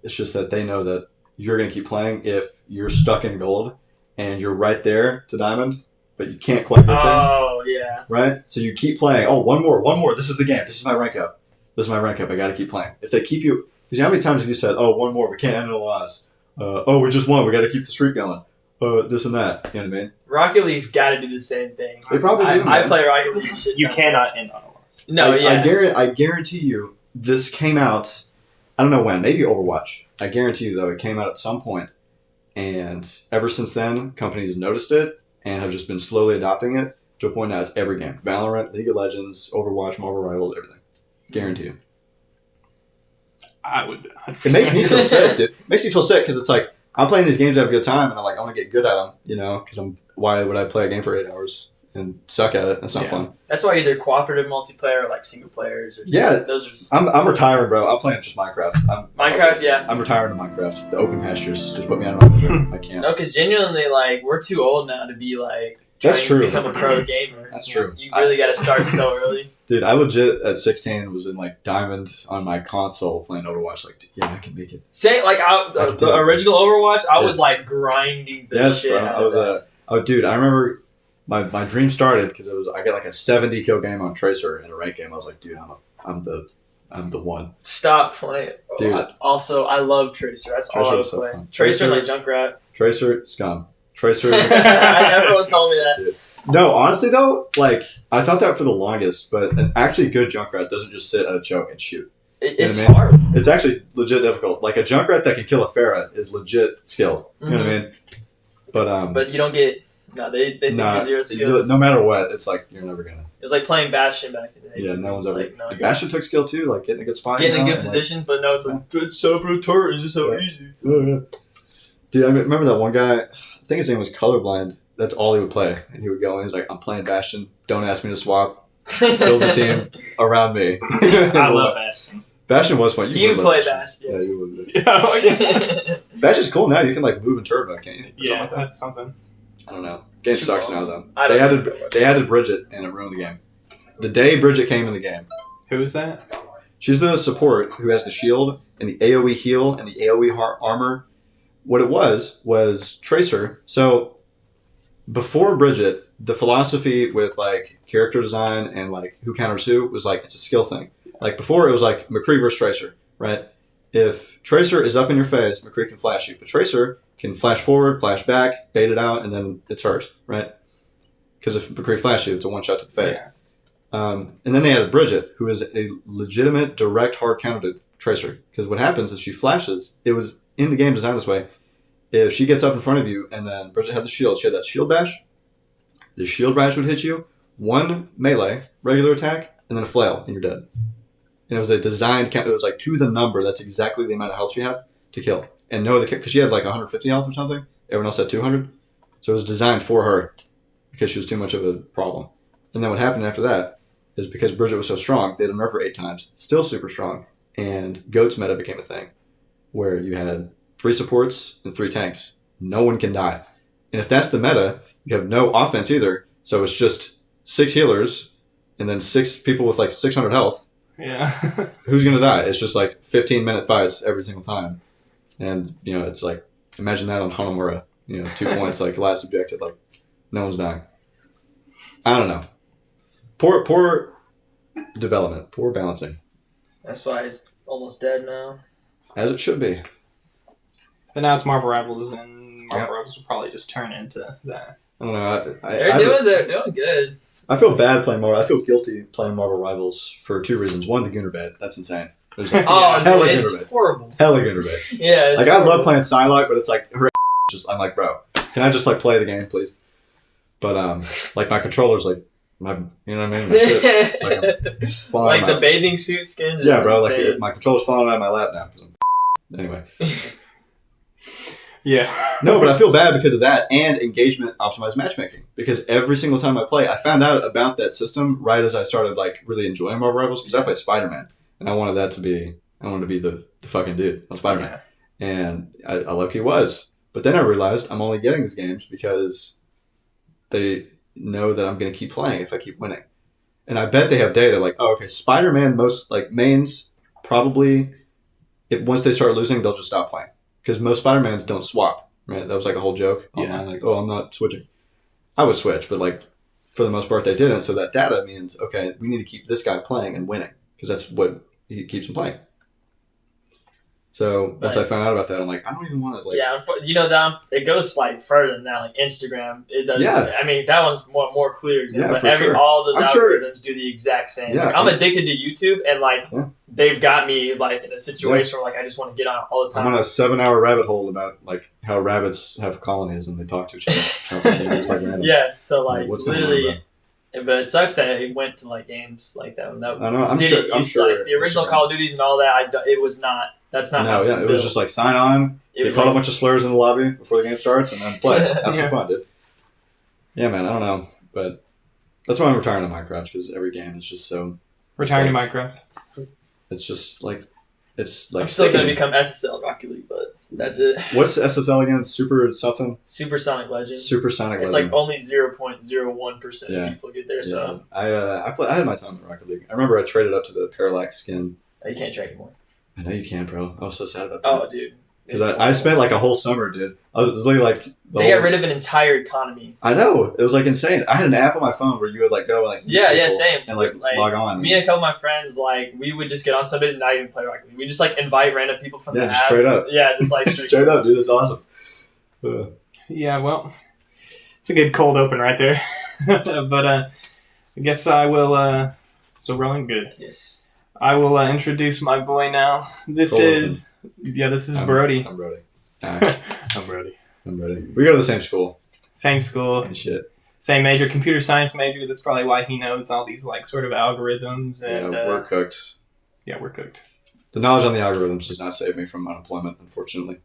It's just that they know that you're going to keep playing if you're stuck in gold and you're right there to diamond, but you can't quite get there. Oh, yeah. Right? So you keep playing. Oh, one more. This is the game. This is my rank up. I got to keep playing. If they keep you... Because how many times have you said, oh, one more, we can't end in a loss. We just won, we got to keep the streak going. This and that. You know what I mean? Rocket League's got to do the same thing. They probably do, I play Rocket League shit. You cannot end on a loss. No, I guarantee you, this came out... I don't know when. Maybe Overwatch. I guarantee you, though, it came out at some point. And ever since then, companies have noticed it and have just been slowly adopting it to a point now it's every game. Valorant, League of Legends, Overwatch, Marvel Rivals, everything. Guarantee you. I would. 100%. It makes me feel sick, dude. It makes me feel sick because it's like, I'm playing these games to have a good time and I'm like, I want to get good at them, you know, because why would I play a game for 8 hours and suck at it? That's not fun. That's why either cooperative multiplayer or like single players. Or just, those are just I'm retiring, bro. I'm playing just Minecraft. Minecraft, I'm retiring to Minecraft. The open pastures just put me on I can't. No, because genuinely, like, we're too old now to be like That's trying true. to become a pro gamer. That's true. You really got to start so early. Dude, I legit at 16 was in like Diamond on my console playing Overwatch. Like, yeah, I can make it. Say like the original Overwatch, I was like grinding the shit. Bro. I was dude. I remember my dream started because I got like a 70 kill game on Tracer in a rank game. I was like, dude, I'm the one. Stop playing, dude. I love Tracer. That's all I would play. Tracer and like Junkrat. Tracer scum. Tracer. Everyone told me that. Dude. No, honestly though, like I thought that for the longest, but an actually good Junkrat doesn't just sit at a choke and shoot. It's hard. It's actually legit difficult. Like a Junkrat that can kill a Pharah is legit skilled. You know what I mean? But you don't get they think you're zero skills. No matter what, it's like you're never gonna. It's like playing Bastion back in the day. Yeah, no one's ever. Like, no, Bastion took skill too, like getting a good spot. Getting in good positions, but no, it's like good sub-pro turret is just so easy. Dude, I remember that one guy. I think his name was Colorblind. That's all he would play, and he would go and he's like, "I'm playing Bastion. Don't ask me to swap. Build the team around me." I love Bastion. Bastion was fun. You play Bastion. Yeah, you would. Bastion's cool now. You can like move and turbo, can't you? Yeah, that's something. I don't know. Game sucks now though. They added Bridget and it ruined the game. The day Bridget came in the game. Who is that? She's the support who has the shield and the AoE heal and the AoE armor. What it was Tracer. So before Bridget, the philosophy with like character design and like who counters who was like it's a skill thing. Like before it was like McCree versus Tracer, right? If Tracer is up in your face, McCree can flash you. But Tracer can flash forward, flash back, bait it out, and then it's hers, right? Because if McCree flashes you, it's a one-shot to the face. Yeah. And then they added Bridget, who is a legitimate direct hard counter to Tracer. Because what happens is she flashes. It was in the game designed this way. If she gets up in front of you and then Bridget had the shield, she had that shield bash. The shield bash would hit you, one melee, regular attack, and then a flail, and you're dead. And it was a designed count. It was like to the number. That's exactly the amount of health she had to kill. And no other, because she had like 150 health or something. Everyone else had 200. So it was designed for her because she was too much of a problem. And then what happened after that is because Bridget was so strong, they had nerfed her 8 times. Still super strong. And GOATS meta became a thing where you had 3 supports and 3 tanks. No one can die. And if that's the meta, you have no offense either. So it's just 6 healers and then 6 people with like 600 health. Yeah. Who's going to die? It's just like 15-minute fights every single time. And, you know, it's like, imagine that on Hanamura. You know, 2 points, like last objective, like no one's dying. I don't know. Poor development, poor balancing. That's why he's almost dead now. As it should be. But now it's Marvel Rivals, and Marvel Rivals will probably just turn into that. I don't know. They're doing good. I feel bad playing Marvel. I feel guilty playing Marvel Rivals for 2 reasons. One, the Gunnar bed. That's insane. Like, it's horrible. Hella Gunnar bed. Yeah, like horrible. I love playing Psylocke, but it's like her just. I'm like, bro, can I just like play the game, please? But like my controller's like my, you know what I mean? It's like I'm falling like the bathing suit skins. Yeah, bro. Insane. Like my controller's falling out of my lap now because I'm. Anyway. Yeah. No, but I feel bad because of that and engagement optimized matchmaking. Because every single time I play, I found out about that system right as I started like really enjoying Marvel Rivals because I played Spider-Man and I wanted to be the fucking dude on Spider-Man. Yeah. And I lucky was. But then I realized I'm only getting these games because they know that I'm going to keep playing if I keep winning. And I bet they have data like, oh, okay, Spider-Man most like mains probably once they start losing, they'll just stop playing. Because most Spider-Mans don't swap, right? That was like a whole joke. Yeah. Like, oh, I'm not switching. I would switch, but like for the most part, they didn't. So that data means, okay, we need to keep this guy playing and winning because that's what keeps him playing. So once I found out about that, I'm like, I don't even want to like. Yeah, it goes like further than that. Like Instagram, it does. Yeah. I mean, that one's more clear example. Yeah, but for sure. all those I'm algorithms do the exact same. Yeah, like, I'm addicted to YouTube, and like they've got me like in a situation where like I just want to get on it all the time. I'm on a 7-hour rabbit hole about like how rabbits have colonies and they talk to each other. It's like random. Yeah, so like what's literally. But it sucks that it went to like games like that. I know. I'm sure. Like the original Call of Duties and all that. It was not. That's not. No, it was just like sign on. They call a bunch of slurs in the lobby before the game starts, and then play. Have some fun, dude. Yeah, man. I don't know, but that's why I'm retiring to Minecraft because every game is just so. Retiring to Minecraft. It's just like it's like. I'm still gonna become SSL Rocket League, but that's it. What's SSL again? Super something. Supersonic Legend. Supersonic. It's Legend. like only 0.01% of people get there. Yeah. So I had my time in Rocket League. I remember I traded up to the Parallax skin. You can't trade anymore. I know you can, bro. I was so sad about that. Oh, dude. Because I spent like a whole summer, dude. I was literally like... They got rid of an entire economy. I know. It was like insane. I had an app on my phone where you would like go and like... Yeah, same. And like log on. Me and a couple of my friends, like, we would just get on Sundays and not even play Rocket League. We just like invite random people from the app. Yeah, straight up. Yeah, just like straight up, dude. That's awesome. Yeah, well, it's a good cold open right there. But I guess I will... still rolling? Good. Yes. I will introduce my boy now. This is Brody. I'm Brody. I'm Brody. I'm Brody. We go to the same school. Same school. And shit. Same major, computer science major. That's probably why he knows all these like sort of algorithms. And, we're cooked. Yeah, we're cooked. The knowledge on the algorithms does not save me from unemployment, unfortunately.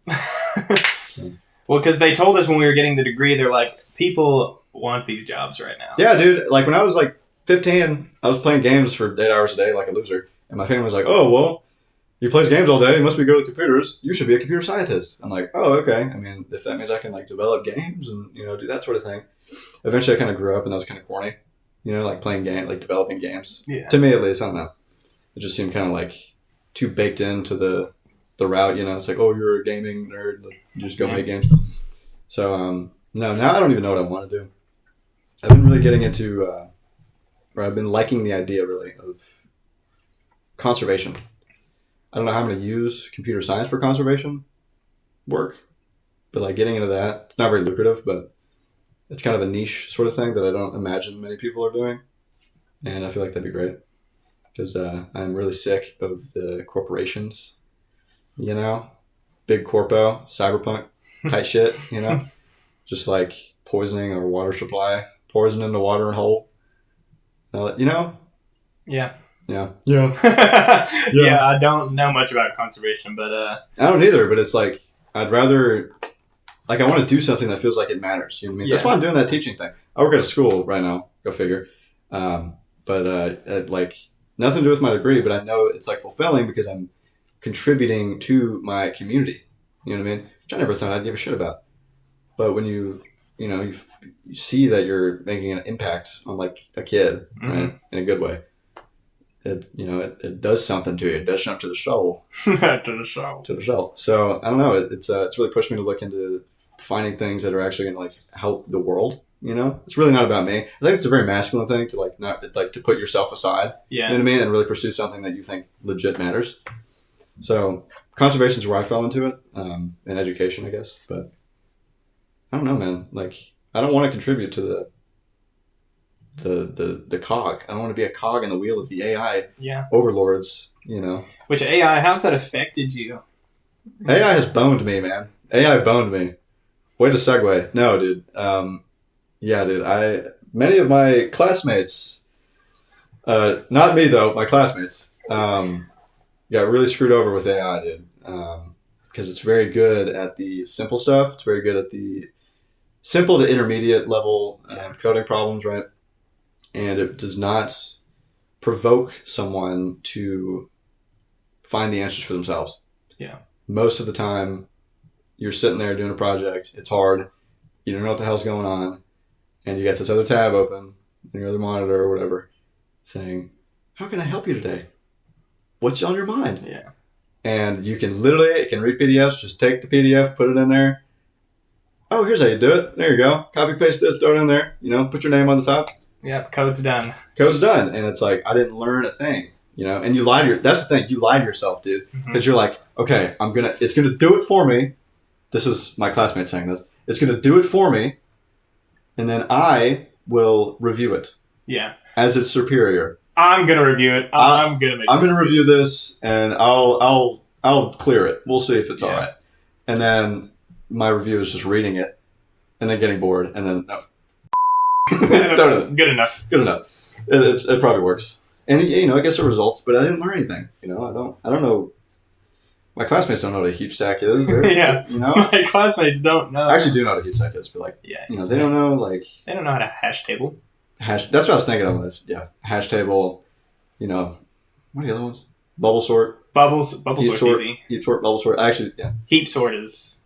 Well, because they told us when we were getting the degree, they're like, people want these jobs right now. Yeah, dude. Like when I was like 15, I was playing games for 8 hours a day like a loser. And my family was like, oh, well, he plays games all day. He must be good at computers. You should be a computer scientist. I'm like, oh, okay. I mean, if that means I can like develop games and, do that sort of thing. Eventually I kind of grew up and that was kind of corny, like playing games, like developing games. Yeah. To me at least, I don't know. It just seemed kind of like too baked into the route, It's like, oh, you're a gaming nerd. Like, you just go make games. So, no, now I don't even know what I want to do. I've been really getting into, or I've been liking the idea really of conservation. I don't know how I'm going to use computer science for conservation work, but like getting into that, it's not very lucrative, but it's kind of a niche sort of thing that I don't imagine many people are doing. And I feel like that'd be great because I'm really sick of the corporations, big corpo, cyberpunk type shit, just like poisoning our water supply, poisoning the water hole, Yeah. Yeah. Yeah, I don't know much about conservation, but... I don't either, but it's like, I'd rather... Like, I want to do something that feels like it matters. You know what I mean? Yeah. That's why I'm doing that teaching thing. I work at a school right now. Go figure. But like, nothing to do with my degree, but I know it's, like, fulfilling because I'm contributing to my community. You know what I mean? Which I never thought I'd give a shit about. But when you see that you're making an impact on, like, a kid, right? In a good way. It does something to you. It does something to the soul. To the soul. So I don't know. It's really pushed me to look into finding things that are actually going to like help the world. It's really not about me. I think it's a very masculine thing to like not like to put yourself aside. Yeah. You know what I mean? And really pursue something that you think legit matters. So conservation is where I fell into it, in education, I guess. But I don't know, man. Like I don't want to contribute to the cog. I don't want to be a cog in the wheel of the AI overlords, Which AI, how's that affected you? AI has boned me, man. AI boned me. Way to segue. No, dude. Dude. Many of my classmates, not me though, my classmates, got really screwed over with AI, dude. Because it's very good at the simple stuff. It's very good at the simple to intermediate level coding problems, right? And it does not provoke someone to find the answers for themselves. Yeah. Most of the time, you're sitting there doing a project. It's hard. You don't know what the hell's going on. And you got this other tab open on your other monitor or whatever saying, how can I help you today? What's on your mind? Yeah. and you can literally, it can read PDFs. Just take the PDF, put it in there. Oh, here's how you do it. There you go. Copy paste this, throw it in there. Put your name on the top. Yep, code's done. Code's done, and it's like I didn't learn a thing. And you lie to that's the thing. You lie to yourself, dude, because you're like, okay, it's gonna do it for me. This is my classmate saying this. It's gonna do it for me, and then I will review it. Yeah. As its superior. I'm gonna review it. I'm gonna review this, and I'll clear it. We'll see if it's all right. And then my review is just reading it, and then getting bored, and then no. Good enough. It probably works. And it gets the results, but I didn't learn anything. I don't know. My classmates don't know what a heap stack is. Yeah. My classmates don't know. I actually do know what a heap stack is, but like, they don't know they don't know how to hash table. That's what I was thinking of this. Yeah, hash table. What are the other ones? Bubble sort. Bubble sort's easy. Heap sort, bubble sort. Actually, yeah. Heap sort is.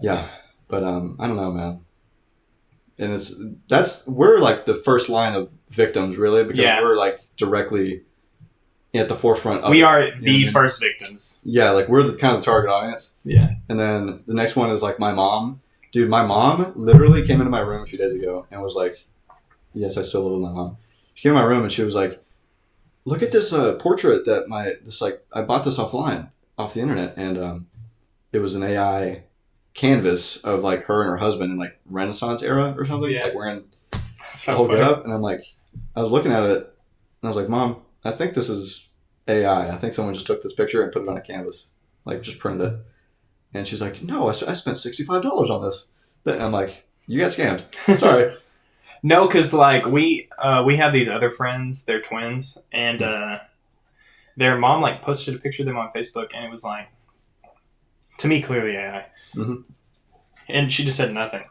Yeah, but I don't know, man. And we're like the first line of victims, really, because we're like directly at the forefront of we are the first victims. Yeah, like we're the kind of target audience. Yeah. And then the next one is like my mom. Dude, my mom literally came into my room a few days ago and was like, yes, I still live with my mom. She came in my room and she was like, look at this portrait that I bought this offline, off the internet, and it was an AI canvas of like her and her husband in like Renaissance era or something, like wearing the whole getup. And I'm like, I was looking at it and I was like, Mom, I think this is AI. I think someone just took this picture and put it on a canvas, like just printed it. And she's like, no, I spent $65 on this. And I'm like, you got scammed. Sorry. No, because like we have these other friends, they're twins, and their mom like posted a picture of them on Facebook, and it was like, to me, clearly AI. Mm-hmm. And she just said nothing.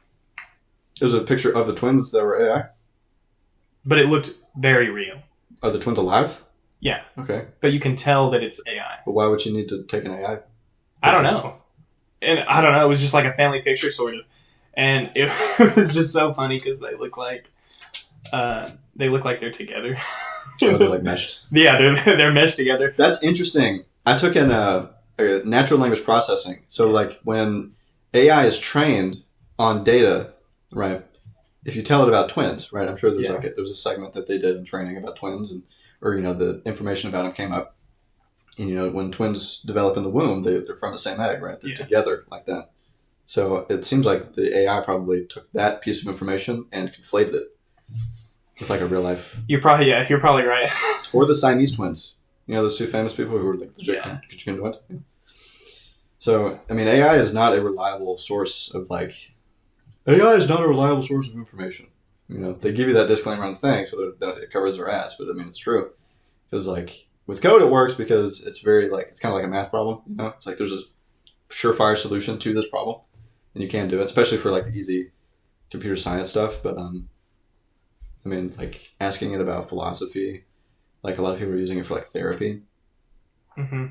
It was a picture of the twins that were AI? But it looked very real. Are the twins alive? Yeah. Okay. But you can tell that it's AI. But why would you need to take an AI picture? I don't know. And I don't know. It was just like a family picture, sort of. And it was just so funny because they look like they're together. Oh, they're like meshed. Yeah, they're meshed together. That's interesting. I took in natural language processing. So like when AI is trained on data, right? If you tell it about twins, right? I'm sure there's there was a segment that they did in training about twins, or the information about them came up. And when twins develop in the womb, they're from the same egg, right? They're together like that. So it seems like the AI probably took that piece of information and conflated it with like a real life. You're probably right. Or the Siamese twins. Those two famous people who were like legit twins. Yeah. So I mean, AI is not a reliable source of information. They give you that disclaimer on the thing so that it covers their ass, but I mean it's true because like with code it works because it's very like it's kind of like a math problem. It's like there's a surefire solution to this problem. And you can do it, especially for like the easy computer science stuff. But I mean, like asking it about philosophy, like a lot of people are using it for like therapy. Mm-hmm.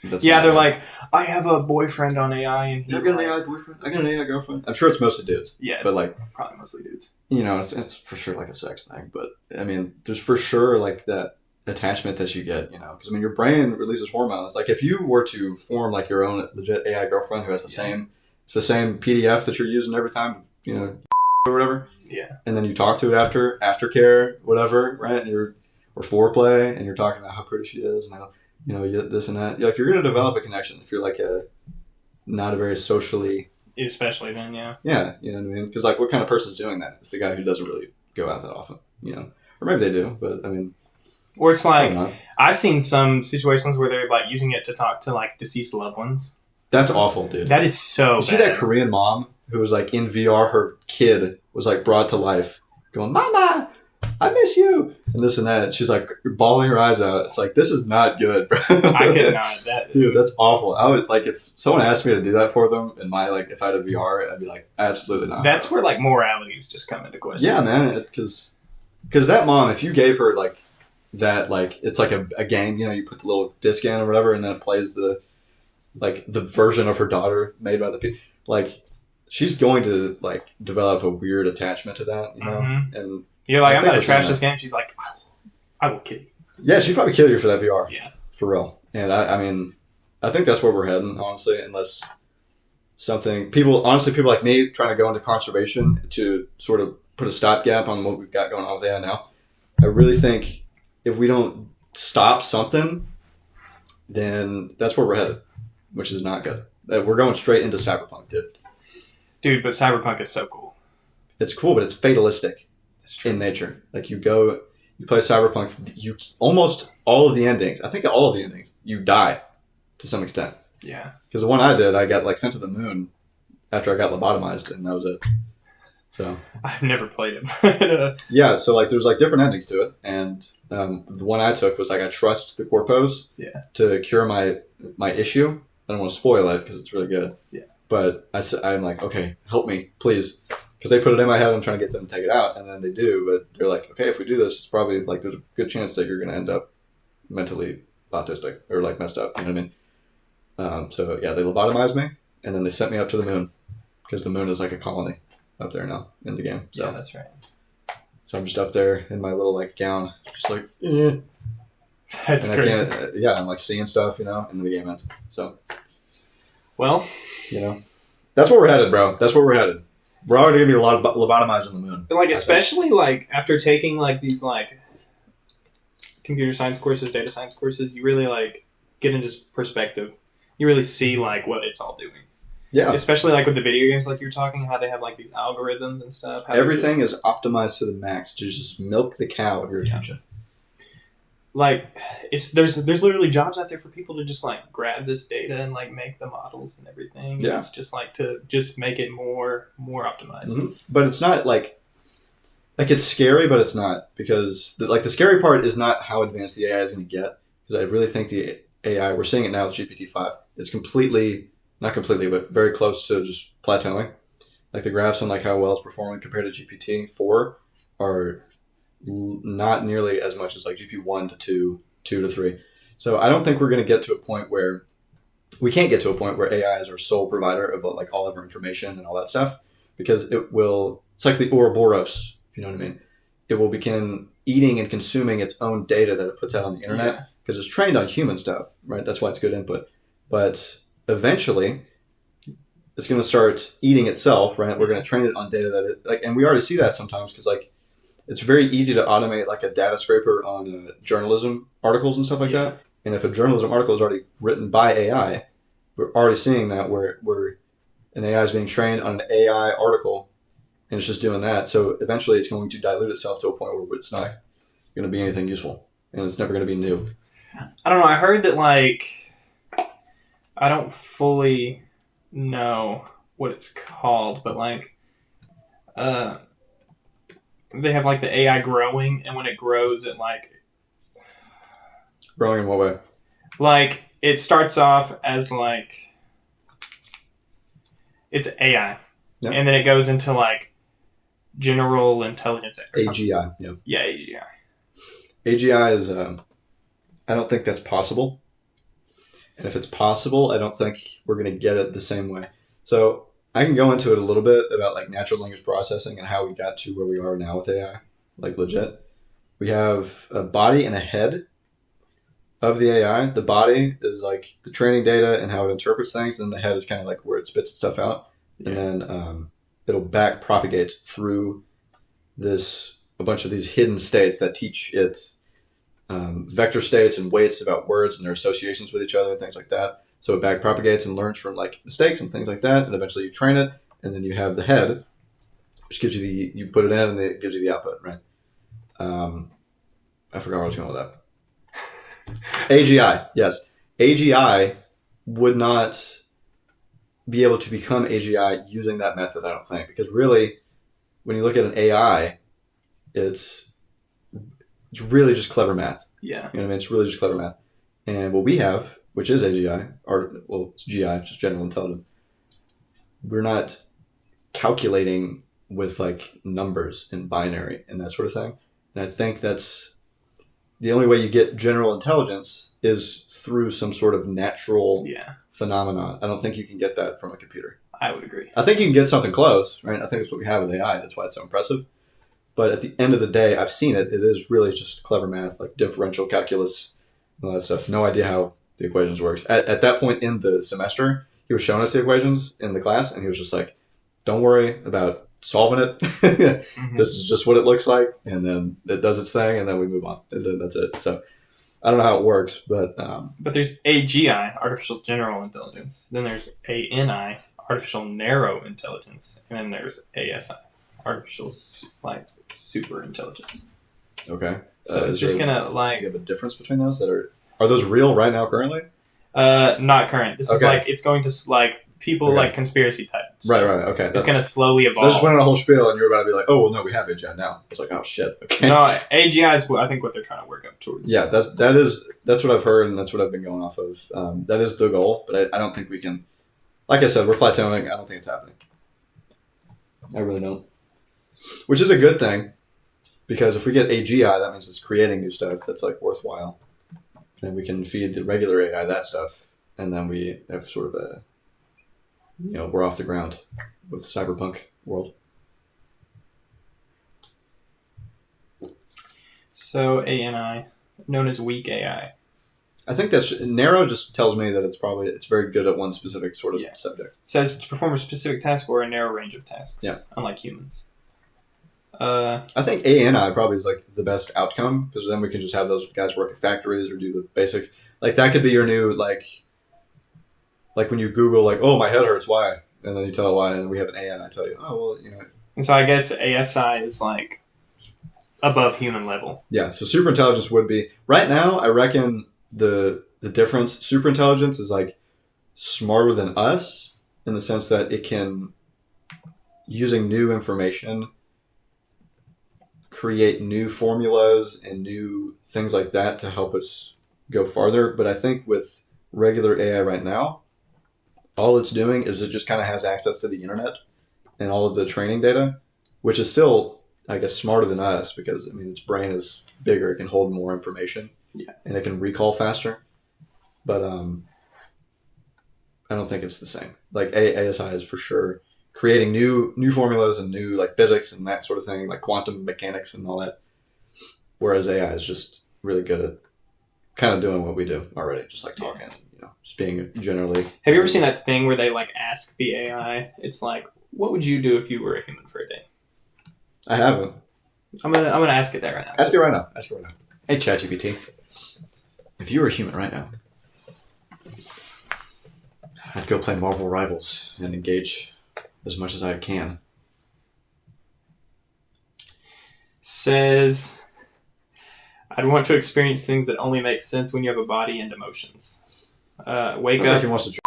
They're like, I have a boyfriend on AI, and I've got an AI boyfriend. I got an AI girlfriend. I'm sure it's mostly dudes. Yeah, but like probably mostly dudes. It's for sure like a sex thing. But I mean, there's for sure like that attachment that you get. Because I mean, your brain releases hormones. Like if you were to form like your own legit AI girlfriend who has the same. It's the same PDF that you're using every time, or whatever. Yeah. And then you talk to it aftercare, whatever, right? Or foreplay, and you're talking about how pretty she is, and how, this and that. You're going to develop a connection if you're like not a very socially. Especially then, yeah. Yeah, you know what I mean? Because like, what kind of person's doing that? It's the guy who doesn't really go out that often, Or maybe they do, but I mean. Or it's like, I've seen some situations where they're like using it to talk to like deceased loved ones. That's awful, dude. That is so bad. See that Korean mom who was like in VR, her kid was like brought to life going, Mama, I miss you. And this and that. She's like bawling her eyes out. It's like, this is not good, bro. I could not. Dude, that's awful. I would like, if someone asked me to do that for them in my, like, if I had a VR, I'd be like, absolutely not. That's where like moralities just come into question. Yeah, man. Because that mom, if you gave her like that, like, it's like a game, you put the little disc in or whatever, and then it plays the version of her daughter made by the people, like she's going to like develop a weird attachment to that, Mm-hmm. And you're like, I'm gonna trash this game. She's like, I will kill you. Yeah, she'd probably kill you for that VR. Yeah, for real. And I mean, I think that's where we're heading, honestly, unless people like me trying to go into conservation to sort of put a stopgap on what we've got going on with AI now. I really think if we don't stop something, then that's where we're headed, which is not good. We're going straight into cyberpunk, dude. Dude, but cyberpunk is so cool. It's cool, but it's fatalistic It's true. in nature. Like you play cyberpunk, almost all of the endings. I think all of the endings, you die to some extent. Yeah. Because the one I did, I got like sent to the moon after I got lobotomized, and that was it. So I've never played it. yeah, so like there's like different endings to it, and the one I took was like I trust the corpos to cure my issue. I don't want to spoil it because it's really good. Yeah. But I'm like, okay, help me, please. Because they put it in my head, I'm trying to get them to take it out, and then they do, but they're like, okay, if we do this, it's probably like there's a good chance that you're going to end up mentally autistic or like messed up, you know what I mean? So yeah, they lobotomized me, and then they sent me up to the moon, because the moon is like a colony up there now in the game. So. Yeah, that's right. So I'm just up there in my little like gown, just like, and That's I crazy. can't, I'm like seeing stuff, and then the game ends. So, Well, that's where we're headed, bro. That's where we're headed. We're already gonna be a lot of lobotomized on the moon. like especially like after taking like these like computer science courses, data science courses, you really like get into perspective. You really see like what it's all doing. Yeah. Especially like with the video games, like you're talking, how they have like these algorithms and stuff. How Everything is optimized to the max to just milk the cow of your attention. like there's literally jobs out there for people to just like grab this data and like make the models and everything. Yeah. It's just like to just make it more optimized. Mm-hmm. But it's not like it's scary, but it's not, because the scary part is not how advanced the AI is going to get. Because I really think the AI, we're seeing it now with GPT-5, it's not completely, but very close to just plateauing. Like the graphs on like how well it's performing compared to GPT-4 are not nearly as much as like GP1 to 2 to 3. So I don't think we're going to get to a point where we can't get to a point where AI is our sole provider of like all of our information and all that stuff, because it's like the Ouroboros, if you know what I mean. It will begin eating and consuming its own data that it puts out on the internet, because it's trained on human stuff, right? That's why it's good input. But eventually it's going to start eating itself, right? We're going to train it on data that it like, and we already see that sometimes, because like it's very easy to automate like a data scraper on journalism articles and stuff like that. And if a journalism article is already written by AI, we're already seeing that where an AI is being trained on an AI article, and it's just doing that. So eventually it's going to dilute itself to a point where it's not going to be anything useful, and it's never going to be new. I don't know. I heard that like I don't fully know what it's called, but like they have like the AI growing, and when it grows, it like Growing in what way? like it starts off as like it's AI, and then it goes into like general intelligence or something. AGI. Yeah. Yeah, AGI. AGI is. I don't think that's possible. And if it's possible, I don't think we're going to get it the same way. So I can go into it a little bit about like natural language processing and how we got to where we are now with AI, like legit. We have a body and a head of the AI. The body is like the training data and how it interprets things, and the head is kind of like where it spits stuff out. And then it'll back propagate through a bunch of these hidden states that teach it vector states and weights about words and their associations with each other and things like that. So it back propagates and learns from like mistakes and things like that, and eventually you train it, and then you have the head, which gives you you put it in and it gives you the output, right? I forgot where I was going with that. AGI, yes. AGI would not be able to become AGI using that method, I don't think, because really, when you look at an AI, it's really just clever math. Yeah. You know what I mean? It's really just clever math. And what we have, which is AGI, it's GI, just general intelligence, we're not calculating with like numbers and binary and that sort of thing. And I think that's the only way you get general intelligence is through some sort of natural phenomenon. I don't think you can get that from a computer. I would agree. I think you can get something close, right? I think that's what we have with AI. That's why it's so impressive. But at the end of the day, I've seen it. It is really just clever math, like differential calculus and all that stuff. No idea how the equations works. At that point in the semester, he was showing us the equations in the class, and he was just like, don't worry about solving it. This is just what it looks like, and then it does its thing, and then we move on. And then that's it. So I don't know how it works, but there's AGI, artificial general intelligence. Then there's ANI, artificial narrow intelligence, and then there's ASI, artificial super intelligence. Okay. So it's just gonna you have a difference between those that are those real right now currently? Not current. This is it's going to people like conspiracy types. Right. Okay. It's gonna slowly evolve. So I just went on a whole spiel, and you're about to be like, "Oh, well, no, we have AGI now." It's like, "Oh shit." Okay. No, AGI is I think what they're trying to work up towards. Yeah, that's what I've heard, and that's what I've been going off of. That is the goal, but I don't think we can. Like I said, we're plateauing. I don't think it's happening. I really don't. Which is a good thing, because if we get AGI, that means it's creating new stuff that's worthwhile. Then we can feed the regular AI that stuff, and then we have sort of we're off the ground with cyberpunk world. So ANI, known as weak AI. I think that's narrow. Just tells me that it's very good at one specific sort of subject. It says to perform a specific task or a narrow range of tasks. Yeah. Unlike humans. I think ANI probably is the best outcome, because then we can just have those guys work at factories or do the basic. That could be your new when you Google oh, my head hurts, why? And then you tell it why, and we have an ANI tell you, oh well, And so I guess ASI is above human level. Yeah. So superintelligence would be right now. I reckon the difference. Superintelligence is smarter than us in the sense that it can, using new information, create new formulas and new things like that to help us go farther. But I think with regular AI right now, all it's doing is it just kind of has access to the internet and all of the training data, which is still, I guess, smarter than us, because its brain is bigger, it can hold more information, and it can recall faster. But I don't think it's the same. ASI is for sure creating new formulas and new physics and that sort of thing, quantum mechanics and all that. Whereas AI is just really good at kind of doing what we do already, just talking, just being generally. Have you ever seen that thing where they ask the AI? It's what would you do if you were a human for a day? I haven't. I'm gonna ask it that right now. Ask it right now. Hey, ChatGPT, if you were a human right now, I'd go play Marvel Rivals and engage as much as I can. Says, I'd want to experience things that only make sense when you have a body and emotions. Wake Sounds up. like he wants to.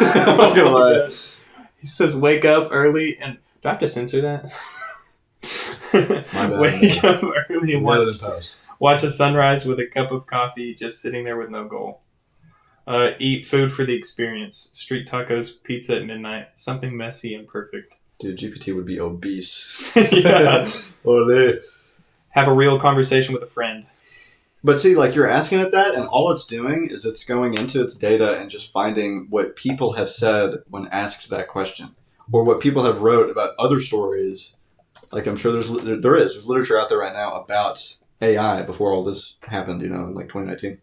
I'm not gonna lie. He says, wake up early and. Do I have to censor that? My bad. Wake up early and watch a sunrise with a cup of coffee, just sitting there with no goal. Eat food for the experience. Street tacos, pizza at midnight. Something messy and perfect. Dude, GPT would be obese. Yeah. Olé. Have a real conversation with a friend. But see, you're asking it that, and all it's doing is it's going into its data and just finding what people have said when asked that question, or what people have wrote about other stories. I'm sure there's literature out there right now about AI before all this happened, in 2019,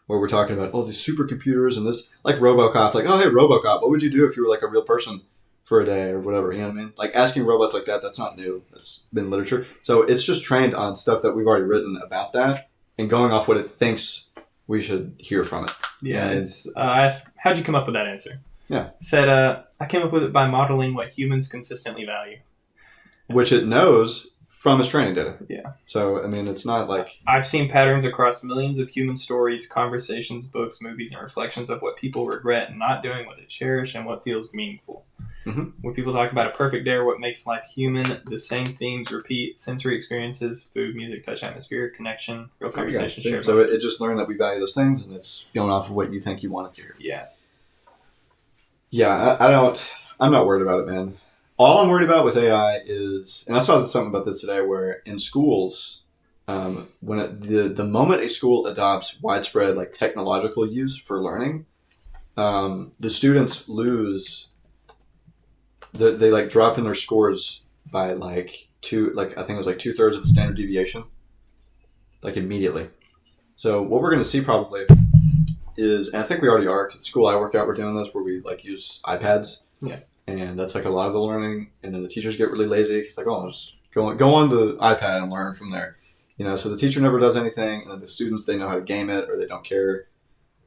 where we're talking about these supercomputers and this, RoboCop, oh hey RoboCop, what would you do if you were a real person for a day or whatever? You know what I mean? Asking robots like that's not new. That's been literature. So it's just trained on stuff that we've already written about that and going off what it thinks we should hear from it. Yeah, it's asked, how'd you come up with that answer? Yeah. Said, I came up with it by modeling what humans consistently value. Which it knows from its training data. Yeah. So, it's not I've seen patterns across millions of human stories, conversations, books, movies, and reflections of what people regret and not doing, what they cherish, and what feels meaningful. Mm-hmm. When people talk about a perfect day or what makes life human, the same themes repeat: sensory experiences, food, music, touch, atmosphere, connection, real conversation, shared So moments. it just learned that we value those things, and it's going off of what you think you want it to hear. Yeah. Yeah, I'm not worried about it, man. All I'm worried about with AI is, and I saw something about this today, where in schools, when the moment a school adopts widespread technological use for learning, the students lose. They drop in their scores by I think it was 2/3 of the standard deviation, immediately. So what we're going to see probably is, and I think we already are, because at the school I work at, we're doing this where we like use iPads. Yeah. And that's like a lot of the learning. And then the teachers get really lazy. It's like, oh, just go on the iPad and learn from there. You know, so the teacher never does anything, and then the students, they know how to game it, or they don't care,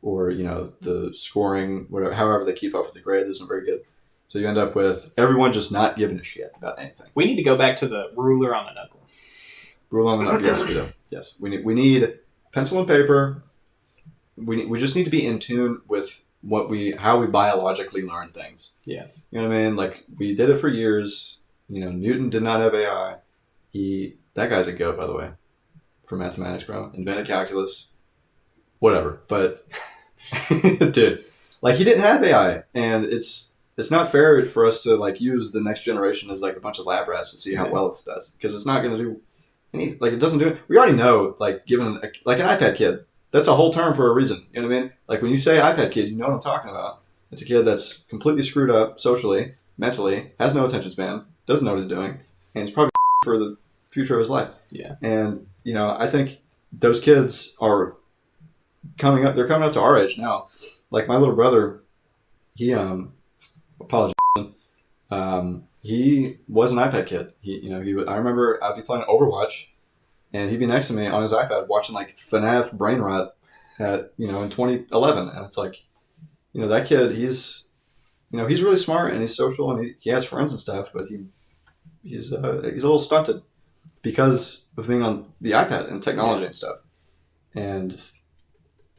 or, you know, the scoring, whatever, however they keep up with the grades isn't very good. So you end up with everyone just not giving a shit about anything. We need to go back to the ruler on the knuckle. Rule on the knuckle. Yes, we do. Yes, we need pencil and paper. We just need to be in tune with how we biologically learn things. Yeah. You know what I mean? Like, we did it for years. You know, Newton did not have AI. That guy's a goat, by the way, for mathematics, bro. Invented calculus. Whatever. But, dude, like, he didn't have AI. And it's not fair for us to, like, use the next generation as, like, a bunch of lab rats to see how well it does. Because it's not going to do any, like, it doesn't do it. We already know, like, given, like, an iPad kid. That's a whole term for a reason. You know what I mean? Like, when you say iPad kid, you know what I'm talking about. It's a kid that's completely screwed up socially, mentally, has no attention span, doesn't know what he's doing, and he's probably for the future of his life. Yeah. And, you know, I think those kids are coming up. They're coming up to our age now. Like, my little brother, he, apologies, he was an iPad kid. I remember I'd be playing Overwatch, and he'd be next to me on his iPad watching, like, FNAF Brain Rot in 2011. And it's like, you know, that kid, he's really smart, and he's social, and he has friends and stuff, but he's a little stunted because of being on the iPad and technology and stuff. And,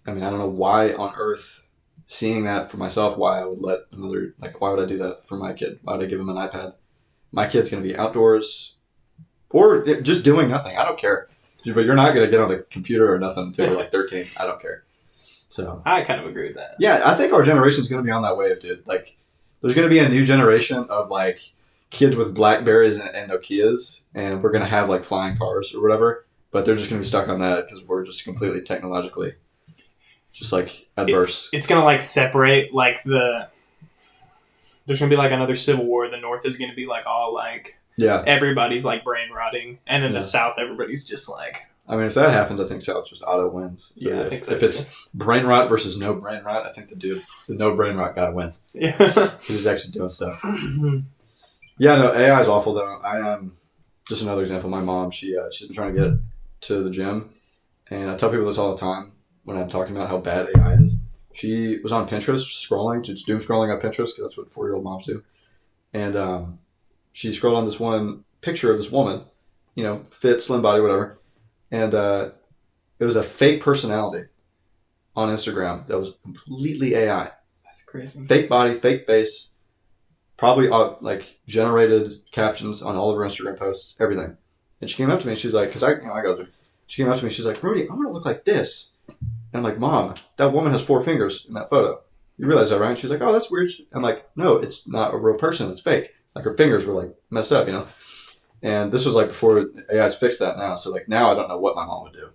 I mean, I don't know why on earth, seeing that for myself, why I would why would I do that for my kid? Why would I give him an iPad? My kid's going to be outdoors or just doing nothing. I don't care. But you're not going to get on the computer or nothing until you're like 13. I don't care. So I kind of agree with that. Yeah, I think our generation's going to be on that wave, dude. Like, there's going to be a new generation of, like, kids with Blackberries and Nokias, and we're going to have, like, flying cars or whatever, but they're just going to be stuck on that because we're just completely technologically just, like, adverse. It's going to, like, separate, like, there's going to be, like, another civil war. The North is going to be, like, all, like, everybody's, like, brain rotting, and then the South, everybody's just, like... I mean, if that happens, I think South just auto wins. So yeah, if it's brain rot versus no brain rot, I think the no brain rot guy wins. Yeah, he's actually doing stuff. Yeah, no, AI is awful though. Just another example. My mom, she's been trying to get to the gym, and I tell people this all the time when I'm talking about how bad AI is. She was on Pinterest scrolling, just doom scrolling on Pinterest because that's what 4-year-old moms do, and she scrolled on this one picture of this woman, you know, fit, slim body, whatever. And it was a fake personality on Instagram that was completely AI. That's crazy. Fake body, fake face, probably like generated captions on all of her Instagram posts, everything. And she came up to me and she's like, because I go through. She came up to me, she's like, Brody, I want to look like this. And I'm like, Mom, that woman has 4 fingers in that photo. You realize that, right? And she's like, oh, that's weird. I'm like, no, it's not a real person. It's fake. Like, her fingers were like messed up, you know. And this was like before AI's fixed that now. So like now I don't know what my mom would do.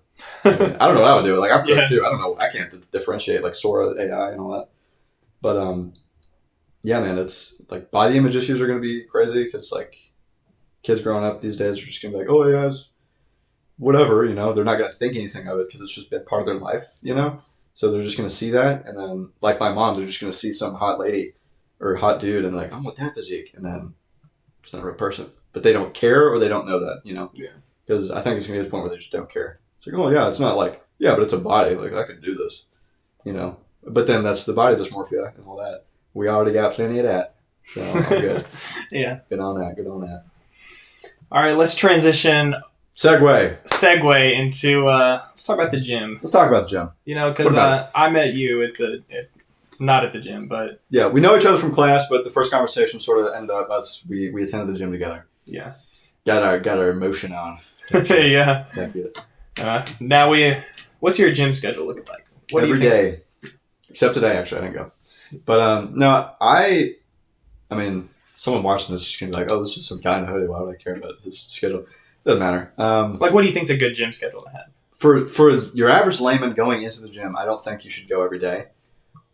I don't know what I would do. Like I'm good too. I don't know. I can't differentiate like Sora, AI, and all that. But yeah, man, it's like body image issues are going to be crazy because like kids growing up these days are just going to be like, oh, AI's whatever, you know. They're not going to think anything of it because it's just been part of their life, you know. So they're just going to see that, and then like my mom, they're just going to see some hot lady or hot dude, and like, I'm with that physique, and then it's not a real person. But they don't care or they don't know that, you know? Yeah. Because I think it's going to be a point where they just don't care. It's like, oh, yeah, it's not like, yeah, but it's a body. Like, I could do this, you know? But then that's the body dysmorphia and all that. We already got plenty of that. So I'm good. Yeah. Good on that. All right, let's transition. Segue into, let's talk about the gym. Let's talk about the gym. You know, because I met you not at the gym, but... Yeah, we know each other from class, but the first conversation sort of ended up we attended the gym together. Yeah. Got our emotion on. Yeah. Can't beat it. Now what's your gym schedule looking like? Every day. Except today, actually, I didn't go. But, no, I mean, someone watching this is going to be like, oh, this is some guy in a hoodie. Why would I care about his schedule? Doesn't matter. Like, what do you think's a good gym schedule to have? For your average layman going into the gym, I don't think you should go every day.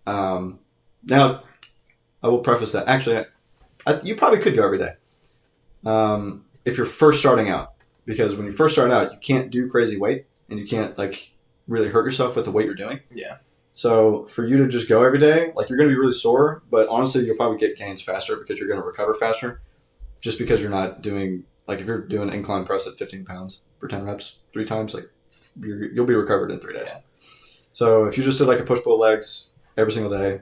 Now, I will preface that. Actually, you probably could go every day. If you're first starting out. Because when you first start out, you can't do crazy weight. And you can't, like, really hurt yourself with the weight you're doing. Yeah. So for you to just go every day, like you're going to be really sore, but honestly, you'll probably get gains faster because you're going to recover faster. Just because you're not doing, like if you're doing incline press at 15 pounds for 10 reps 3 times, like you'll be recovered in 3 days. Yeah. So if you just did like a push-pull legs every single day,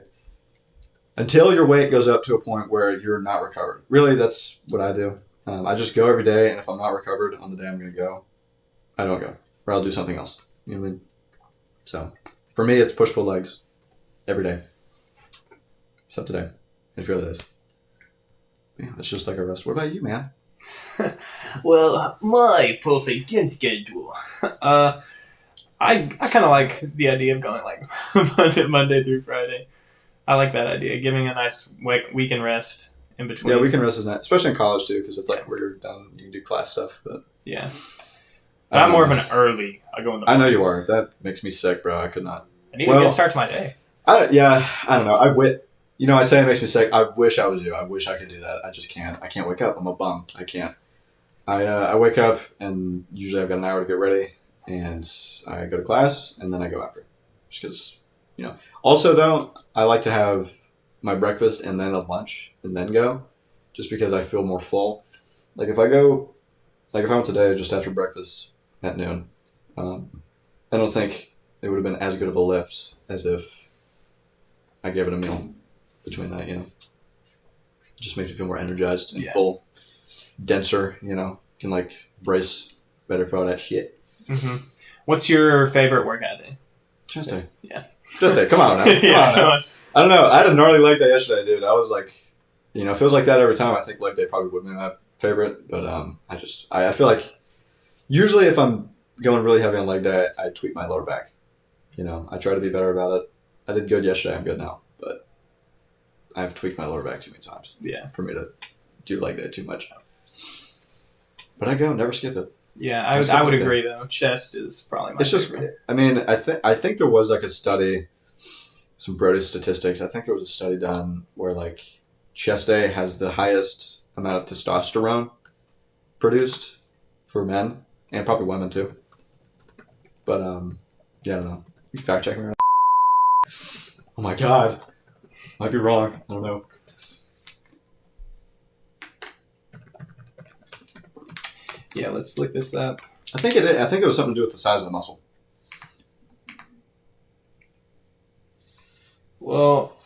until your weight goes up to a point where you're not recovered. Really, that's what I do. I just go every day, and if I'm not recovered on the day I'm going to go, I don't go. Or I'll do something else. You know what I mean? So, for me, it's push-pull legs every day. Except today. And a few other days. Yeah, it's just like a rest. What about you, man? Well, my perfect gym schedule. I kind of like the idea of going like Monday through Friday. I like that idea, giving a nice weekend rest in between. Yeah, weekend rest is nice, especially in college too, because it's like where you're done, you can do class stuff. But yeah, but I'm more of an early. I go in the. I know you are. That makes me sick, bro. I could not. I need a good start to my day. I don't know. I say it makes me sick. I wish I was you. I wish I could do that. I just can't. I can't wake up. I'm a bum. I can't. I wake up and usually I've got an hour to get ready, and I go to class and then I go after, just because. Also, though, I like to have my breakfast and then a lunch and then go, just because I feel more full. Like, if I went today just after breakfast at noon, I don't think it would have been as good of a lift as if I gave it a meal between that, Just makes me feel more energized and full, denser, can, brace better for all that shit. Mm-hmm. What's your favorite workout day? Tuesday. Yeah. Tuesday. Come on now. Come on. I don't know. I had a gnarly leg day yesterday, dude. I was like, it feels like that every time. I think leg day probably would be my favorite, but I feel like usually if I'm going really heavy on leg day, I tweak my lower back. I try to be better about it. I did good yesterday. I'm good now, but I've tweaked my lower back too many times. Yeah. For me to do leg day too much. But I go, never skip it. Yeah, I would agree though. Chest is probably my favorite. I mean, I think there was a study, some Brody statistics. I think there was a study done where chest day has the highest amount of testosterone produced for men and probably women too. But yeah, I don't know. You fact check me right now. Oh my god, might be wrong. I don't know. Yeah, let's look this up. I think it was something to do with the size of the muscle. Well,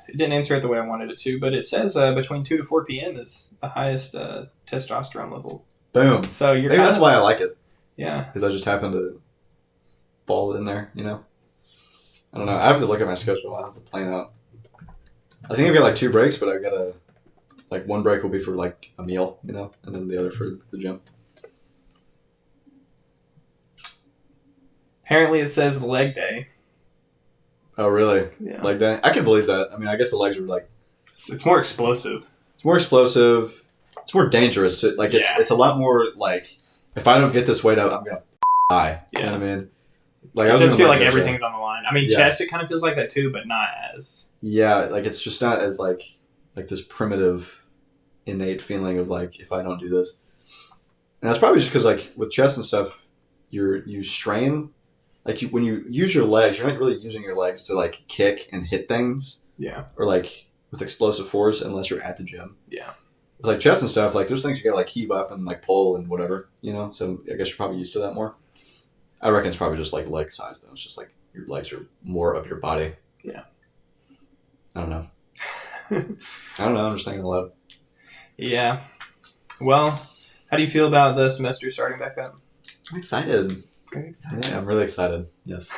it didn't answer it the way I wanted it to, but it says between 2 to 4 p.m. is the highest testosterone level. Boom. So maybe that's why I like it. Yeah. Because I just happen to fall in there, I don't know. I have to look at my schedule. I have to plan out. I think I've got 2 breaks, but I've got to one break will be for a meal, and then the other for the gym. Apparently, it says leg day. Oh, really? Yeah. Leg day? I can believe that. I mean, I guess the legs are It's more explosive. It's more explosive. It's more dangerous. It's a lot more if I don't get this weight up, I'm going to die. Yeah. You know what I mean? It does feel like everything's on the line. I mean, chest, it kind of feels like that too, but not as... Yeah, it's just not as this primitive, innate feeling of if I don't do this. And that's probably just because with chest and stuff, you strain... when you use your legs, you're not really using your legs to kick and hit things. Yeah. Or with explosive force unless you're at the gym. Yeah. With chest and stuff, there's things you gotta heave up and pull and whatever, So I guess you're probably used to that more. I reckon it's probably just leg size though. It's just your legs are more of your body. Yeah. I don't know. I'm just thinking aloud. Yeah. Well, how do you feel about the semester starting back up? I'm excited. Very excited. Yeah, I'm really excited. Yes.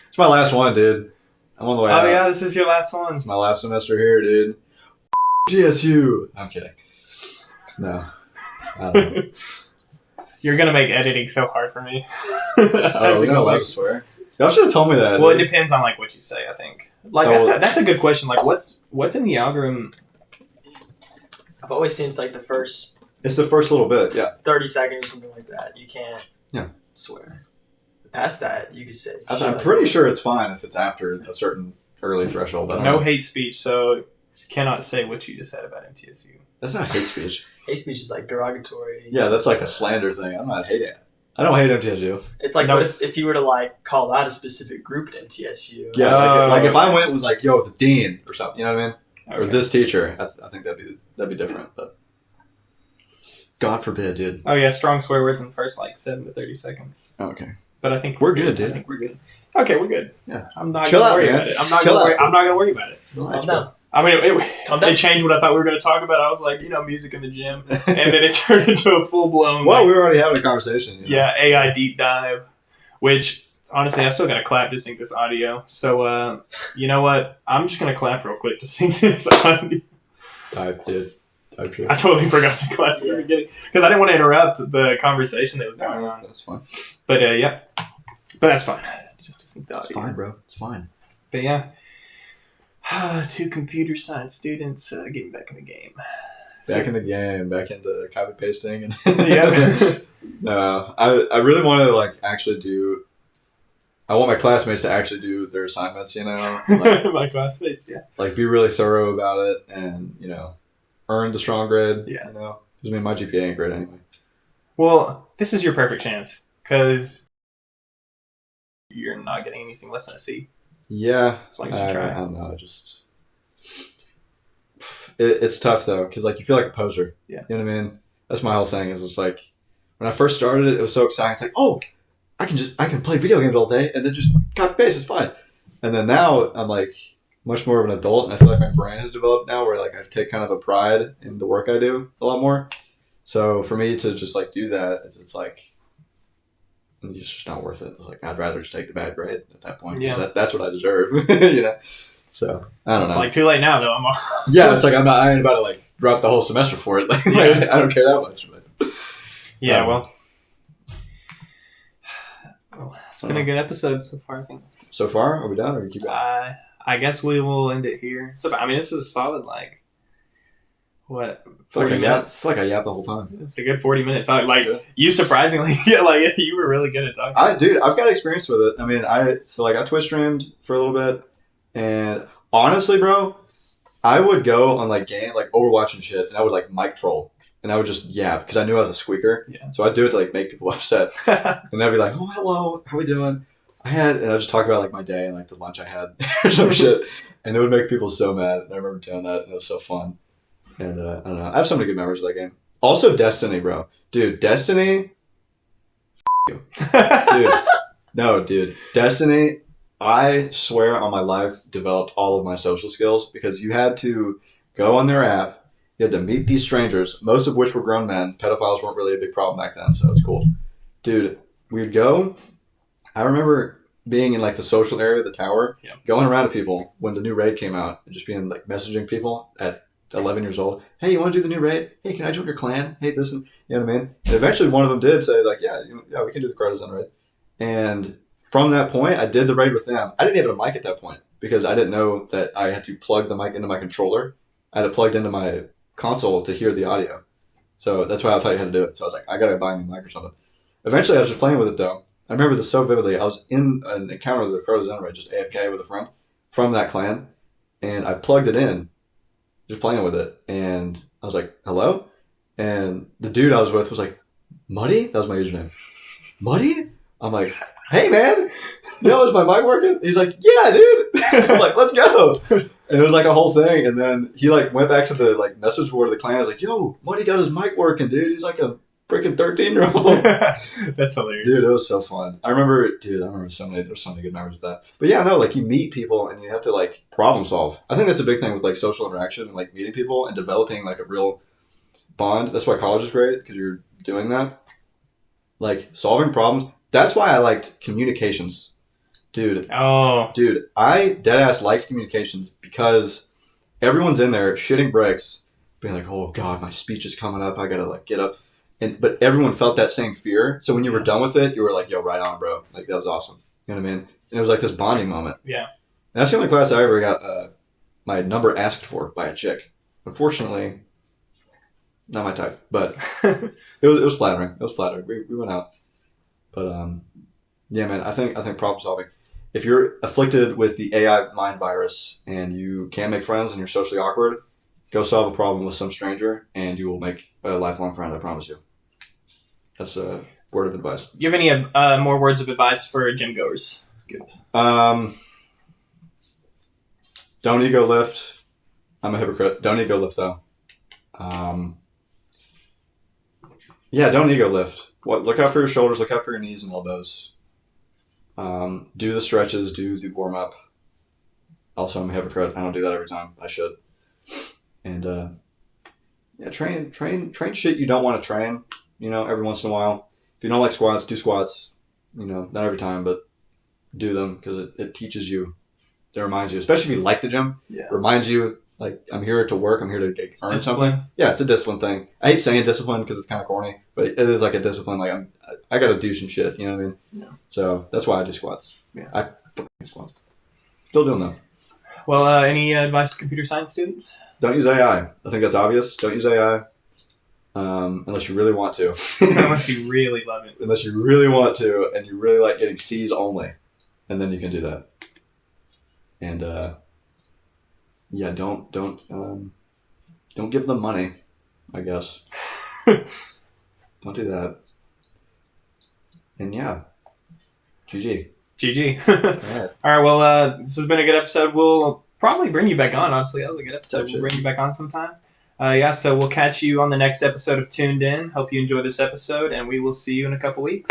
It's my last one, dude. I'm on the way out. Oh, yeah, this is your last one. It's my last semester here, dude. GSU. I'm kidding. No. I don't know. You're going to make editing so hard for me. Oh, we're not allowed to swear? Y'all should have told me that. Well, it depends on what you say, I think. That's a good question. What's in the algorithm? I've always seen it's the first... It's the first little bit, yeah. 30 seconds or something like that. You can't swear. Past that, you could say... I'm pretty sure it's fine if it's after a certain early threshold. No hate speech, so you cannot say what you just said about MTSU. That's not hate speech. Hate speech is derogatory. Yeah, that's a slander thing. I'm not hating it. I don't hate MTSU. It's like, No. what if you were to like call out a specific group at MTSU? Yeah, like if I okay. went and was like, yo, the dean or something, you know what I mean? Or Okay. this teacher, I think that'd be different. But God forbid, dude. Oh yeah, strong swear words in the first like 7 to 30 seconds. Okay, But I think we're good, dude. I think we're good. Okay, we're good. Yeah. I'm not Chill gonna out, worry man. about it. I'm not Chill gonna worry. out. I'm not gonna worry about it. relax, Calm down. I mean, Calm down. it changed what I thought we were going to talk about. I was like, music in the gym, and then it turned into a full blown. Well, we were already having a conversation. You know? Yeah, AI deep dive, which honestly, I still got to clap to sync this audio. So, you know what? I'm just going to clap real quick to sync this audio. Type shit. I totally forgot to clap at the beginning because I didn't want to interrupt the conversation that was going on. That's fine. But, yeah. But that's fine. Just to sync the audio. It's fine, bro. It's fine. But, yeah. 2 computer science students getting back in the game. Back in the game, back into copy pasting, and Yeah. No, I really want to like actually do. I want my classmates to actually do their assignments. You know, like, My classmates, yeah. like be really thorough about it, and earn the strong grade. Yeah. Because I mean, my GPA ain't great anyway. Well, this is your perfect chance because you're not getting anything less than a C. Yeah, As long as you try. I don't know. It's tough though, because like you feel like a poser. Yeah. You know what I mean? That's my whole thing. Is it's like when I first started it was so exciting. It's like, oh, I can play video games all day and then just copy paste. It's fine. And then now I'm like much more of an adult, and I feel like my brain has developed now, where like I take kind of a pride in the work I do a lot more. So for me to just like do that, it's like it's just not worth it. It's like I'd rather just take the bad grade at that point. 'Cause Yeah. that's what I deserve. So I don't It's know. like too late now, though. I'm all... Yeah, it's like I ain't about to like drop the whole semester for it. Like, Yeah. I don't care that much. But Yeah, well, it's been a good episode so far, I think. so far, are we done, or we keep going? I guess we will end it here. So, I mean, this is a solid, like, what, 40 minutes? It's like I yap the whole time. It's a good 40-minute talk. Like, Yeah. you surprisingly, you were really good at talking. I've got experience with it. I mean, I Twitch streamed for a little bit, and honestly, bro, I would go on like game, like Overwatch and shit, and I would like mic troll, and I would just yap because I knew I was a squeaker. Yeah. So I'd do it to like make people upset, and I'd be like, "Oh, hello, how we doing?" And I'd just talk about like my day and like the lunch I had or some shit, and it would make people so mad. And I remember doing that, and it was so fun. And I don't know, I have so many good memories of that game. Also, Destiny, bro, dude, Destiny. You. Dude, no, dude, Destiny. I swear on my life, developed all of my social skills because you had to go on their app. You had to meet these strangers, most of which were grown men. Pedophiles weren't really a big problem back then, so it was cool. Dude, we'd go. I remember being in like the social area of the tower, going around to people when the new raid came out, and just being like messaging people at 11 years old. Hey, you want to do the new raid? Hey, can I join your clan? Hey, this and you know what I mean? And eventually one of them did say like, yeah, we can do the Cartizan raid. And from that point, I did the raid with them. I didn't have a mic at that point because I didn't know that I had to plug the mic into my controller. I had it plugged into my console to hear the audio. So that's why I thought you had to do it. So I was like, I got to buy a new mic or something. Eventually, I was just playing with it, though. I remember this so vividly. I was in an encounter with the Cartizan raid, just AFK with a friend from that clan, and I plugged it in, just playing with it. And I was like, hello? And the dude I was with was like, Muddy? That was my username. Muddy? I'm like, hey, man, is my mic working? He's like, yeah, dude. I'm like, let's go. And it was like a whole thing. And then he like went back to the like message board of the clan. I was like, yo, Muddy got his mic working, dude. He's like a freaking 13-year-old. That's hilarious. Dude, it was so fun. I remember there's so many good memories of that. But yeah, no, like you meet people and you have to like problem solve. I think that's a big thing with like social interaction and like meeting people and developing like a real bond. That's why college is great because you're doing that. Like solving problems. That's why I liked communications. Dude, I deadass liked communications because everyone's in there shitting bricks, being like, oh God, my speech is coming up. I gotta like get up. But everyone felt that same fear. So when you were done with it, you were like, yo, right on, bro. Like, that was awesome. You know what I mean? And it was like this bonding moment. Yeah. And that's the only class I ever got my number asked for by a chick. Unfortunately, not my type. But it was flattering. It was flattering. We went out. But, yeah, man, I think problem solving. If you're afflicted with the AI mind virus and you can't make friends and you're socially awkward, go solve a problem with some stranger and you will make a lifelong friend, I promise you. That's word of advice. Do you have any more words of advice for gym goers? Good. Don't ego lift. I'm a hypocrite. Don't ego lift though. Yeah, don't ego lift. Look out for your shoulders. Look out for your knees and elbows. Do the stretches. Do the warm up. Also, I'm a hypocrite. I don't do that every time. I should. And train shit you don't want to train. Every once in a while. If you don't like squats, do squats. Not every time, but do them because it teaches you. It reminds you, especially if you like the gym. Yeah. It reminds you, like, I'm here to work. I'm here to earn discipline. Something. Yeah, it's a discipline thing. I hate saying discipline because it's kind of corny, but it is like a discipline. Like I got to do some shit. You know what I mean? Yeah. So that's why I do squats. Yeah. I do squats. Still doing them. Well, any advice to computer science students? Don't use AI. I think that's obvious. Don't use AI unless you really want to. Unless you really love it. Unless you really want to, and you really like getting C's only, and then you can do that. And don't give them money. I guess. Don't do that. And yeah, GG. GG. All right. Well, this has been a good episode. We'll probably bring you back on. Honestly, that was a good episode. We'll bring you back on sometime. So we'll catch you on the next episode of Tuned In. Hope you enjoy this episode, and we will see you in a couple weeks.